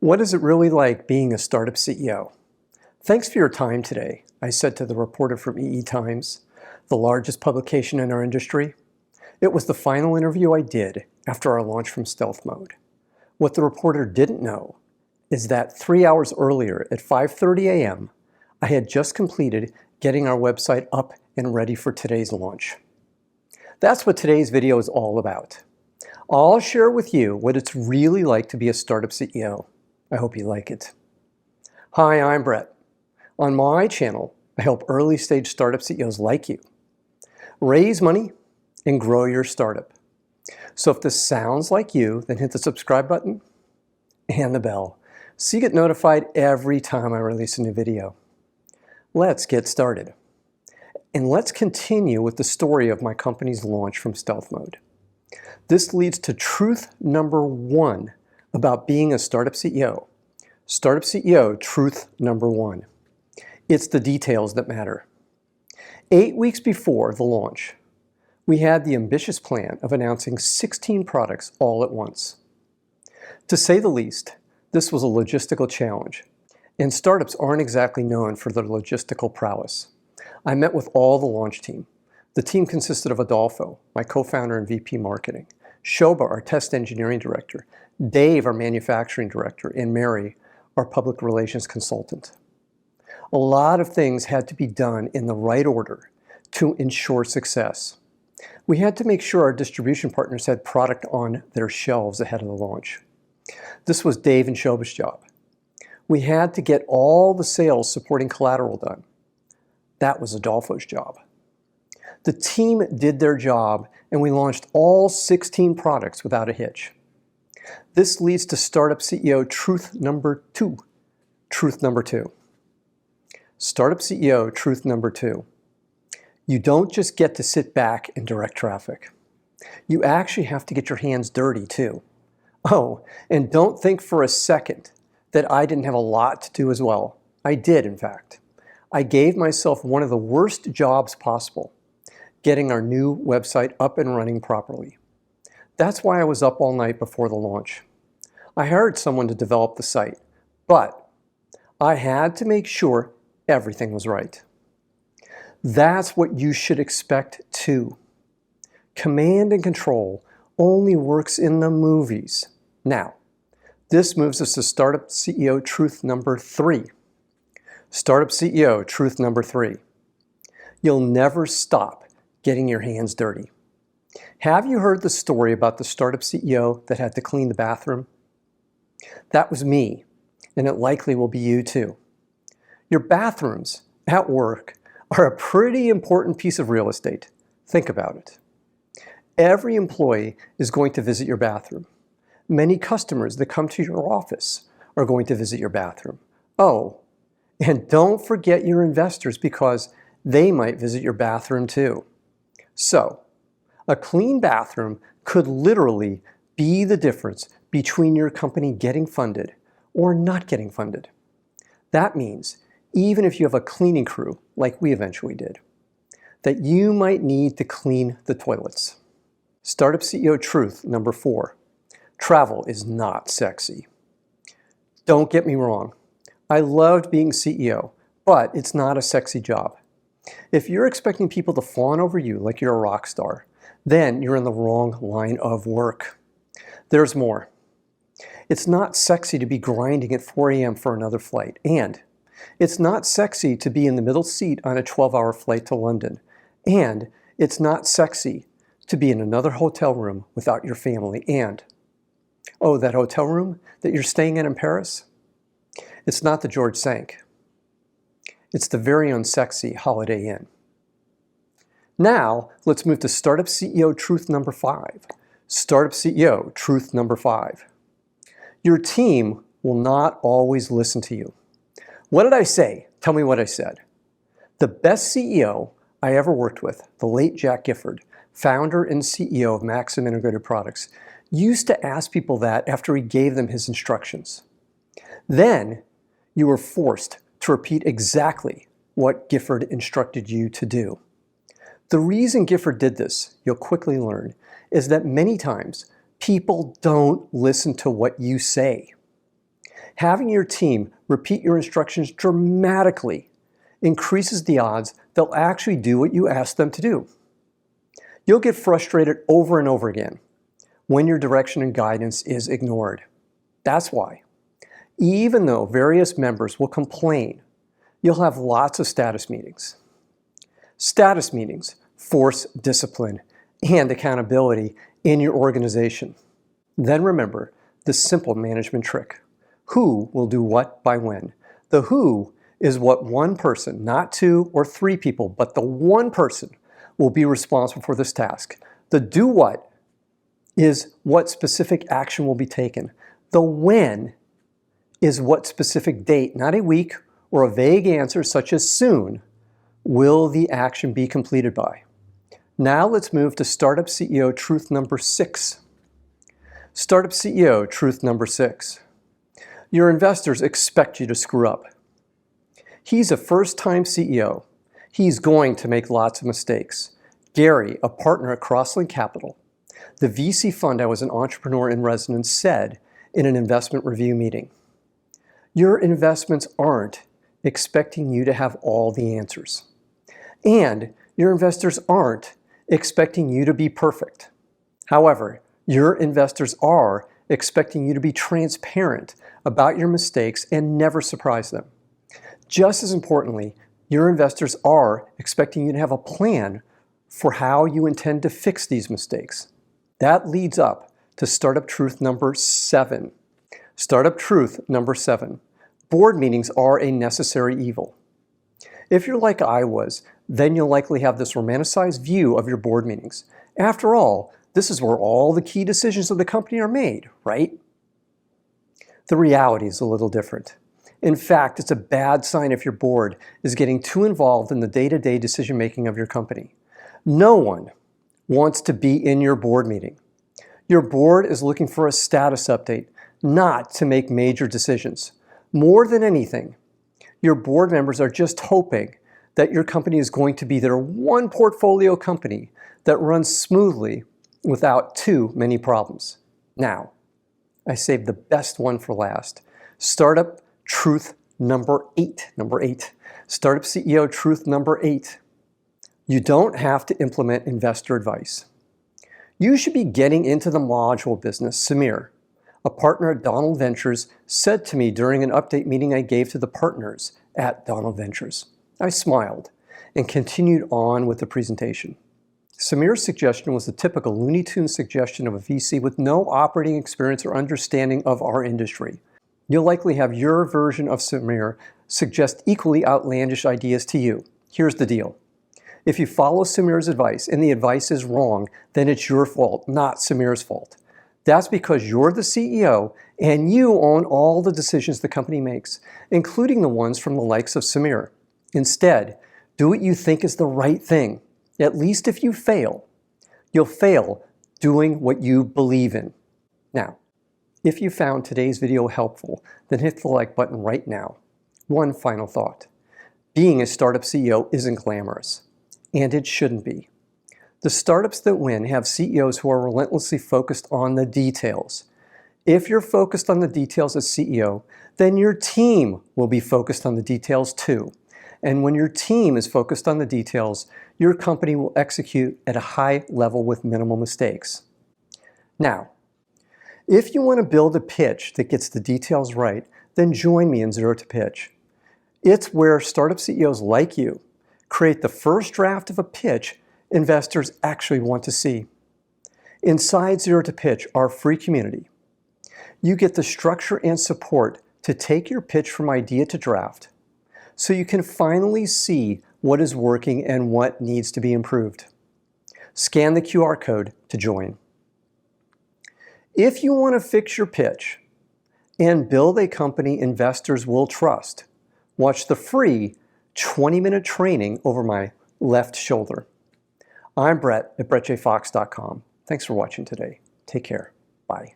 What is it really like being a startup CEO? Thanks for your time today, I said to the reporter from EE Times, the largest publication in our industry. It was the final interview I did after our launch from stealth mode. What the reporter didn't know is that 3 hours earlier at 5:30 a.m., I had just completed getting our website up and ready for today's launch. That's what today's video is all about. I'll share with you what it's really like to be a startup CEO. I hope you like it. Hi, I'm Brett. On my channel, I help early stage startup CEOs like you raise money and grow your startup. So if this sounds like you, then hit the subscribe button and the bell so you get notified every time I release a new video. Let's get started. And let's continue with the story of my company's launch from stealth mode. This leads to truth number 1 about being a startup CEO. Startup CEO truth number 1. It's the details that matter. 8 weeks before the launch, we had the ambitious plan of announcing 16 products all at once. To say the least, this was a logistical challenge, and startups aren't exactly known for their logistical prowess. I met with all the launch team. The team consisted of Adolfo, my co-founder and VP marketing, Shoba, our test engineering director, Dave, our manufacturing director, and Mary, our public relations consultant. A lot of things had to be done in the right order to ensure success. We had to make sure our distribution partners had product on their shelves ahead of the launch. This was Dave and Shoba's job. We had to get all the sales supporting collateral done. That was Adolfo's job. The team did their job, and we launched all 16 products without a hitch. This leads to startup CEO truth number 2. Truth number 2. Startup CEO truth number 2. You don't just get to sit back and direct traffic. You actually have to get your hands dirty too. Oh, and don't think for a second that I didn't have a lot to do as well. I did, in fact. I gave myself one of the worst jobs possible, getting our new website up and running properly. That's why I was up all night before the launch. I hired someone to develop the site, but I had to make sure everything was right. That's what you should expect too. Command and control only works in the movies. Now, this moves us to startup CEO truth number 3. Startup CEO truth number 3. You'll never stop getting your hands dirty. Have you heard the story about the startup CEO that had to clean the bathroom? That was me, and it likely will be you too. Your bathrooms at work are a pretty important piece of real estate. Think about it. Every employee is going to visit your bathroom. Many customers that come to your office are going to visit your bathroom. Oh, and don't forget your investors because they might visit your bathroom too. So, a clean bathroom could literally be the difference between your company getting funded or not getting funded. That means even if you have a cleaning crew, like we eventually did, that you might need to clean the toilets. Startup CEO truth number 4. Travel is not sexy. Don't get me wrong. I loved being CEO, but it's not a sexy job. If you're expecting people to fawn over you like you're a rock star, then you're in the wrong line of work. There's more. It's not sexy to be grinding at 4 a.m. for another flight, and it's not sexy to be in the middle seat on a 12-hour flight to London, and it's not sexy to be in another hotel room without your family, and oh, that hotel room that you're staying in Paris? It's not the George Sank. It's the very unsexy Holiday Inn. Now, let's move to Startup CEO truth number 5. Startup CEO truth number 5. Your team will not always listen to you. What did I say? Tell me what I said. The best CEO I ever worked with, the late Jack Gifford, founder and CEO of Maxim Integrated Products, used to ask people that after he gave them his instructions. Then you were forced to repeat exactly what Gifford instructed you to do. The reason Gifford did this, you'll quickly learn, is that many times people don't listen to what you say. Having your team repeat your instructions dramatically increases the odds they'll actually do what you ask them to do. You'll get frustrated over and over again when your direction and guidance is ignored. That's why, even though various members will complain, you'll have lots of status meetings. Status meetings force discipline and accountability in your organization. Then remember the simple management trick. Who will do what by when? The who is what one person, not 2 or 3 people, but the one person will be responsible for this task. The do what is what specific action will be taken. The when is what specific date, not a week or a vague answer such as soon, will the action be completed by. Now let's move to Startup CEO truth number 6. Startup CEO truth number 6. Your investors expect you to screw up. He's a first-time CEO. He's going to make lots of mistakes. Gary, a partner at Crosslink Capital, the VC fund I was an entrepreneur in residence, said in an investment review meeting, your investments aren't expecting you to have all the answers. And your investors aren't expecting you to be perfect. However, your investors are expecting you to be transparent about your mistakes and never surprise them. Just as importantly, your investors are expecting you to have a plan for how you intend to fix these mistakes. That leads up to startup truth number 7. Startup truth number 7. Board meetings are a necessary evil. If you're like I was, then you'll likely have this romanticized view of your board meetings. After all, this is where all the key decisions of the company are made, right? The reality is a little different. In fact, it's a bad sign if your board is getting too involved in the day-to-day decision-making of your company. No one wants to be in your board meeting. Your board is looking for a status update, not to make major decisions. More than anything, your board members are just hoping that your company is going to be their one portfolio company that runs smoothly without too many problems. Now, I saved the best one for last. Startup truth number 8. Number 8. Startup CEO truth number 8. You don't have to implement investor advice. You should be getting into the module business. Samir, a partner at Donald Ventures, said to me during an update meeting I gave to the partners at Donald Ventures. I smiled and continued on with the presentation. Samir's suggestion was the typical Looney Tunes suggestion of a VC with no operating experience or understanding of our industry. You'll likely have your version of Samir suggest equally outlandish ideas to you. Here's the deal. If you follow Samir's advice and the advice is wrong, then it's your fault, not Samir's fault. That's because you're the CEO and you own all the decisions the company makes, including the ones from the likes of Samir. Instead, do what you think is the right thing. At least if you fail, you'll fail doing what you believe in. Now, if you found today's video helpful, then hit the like button right now. One final thought. Being a startup CEO isn't glamorous, and it shouldn't be. The startups that win have CEOs who are relentlessly focused on the details. If you're focused on the details as CEO, then your team will be focused on the details too. And when your team is focused on the details, your company will execute at a high level with minimal mistakes. Now, if you want to build a pitch that gets the details right, then join me in Zero to Pitch. It's where startup CEOs like you create the first draft of a pitch investors actually want to see. Inside Zero to Pitch, our free community, you get the structure and support to take your pitch from idea to draft, so you can finally see what is working and what needs to be improved. Scan the QR code to join. If you want to fix your pitch and build a company investors will trust, watch the free 20-minute training over my left shoulder. I'm Brett at brettjfox.com. Thanks for watching today. Take care. Bye.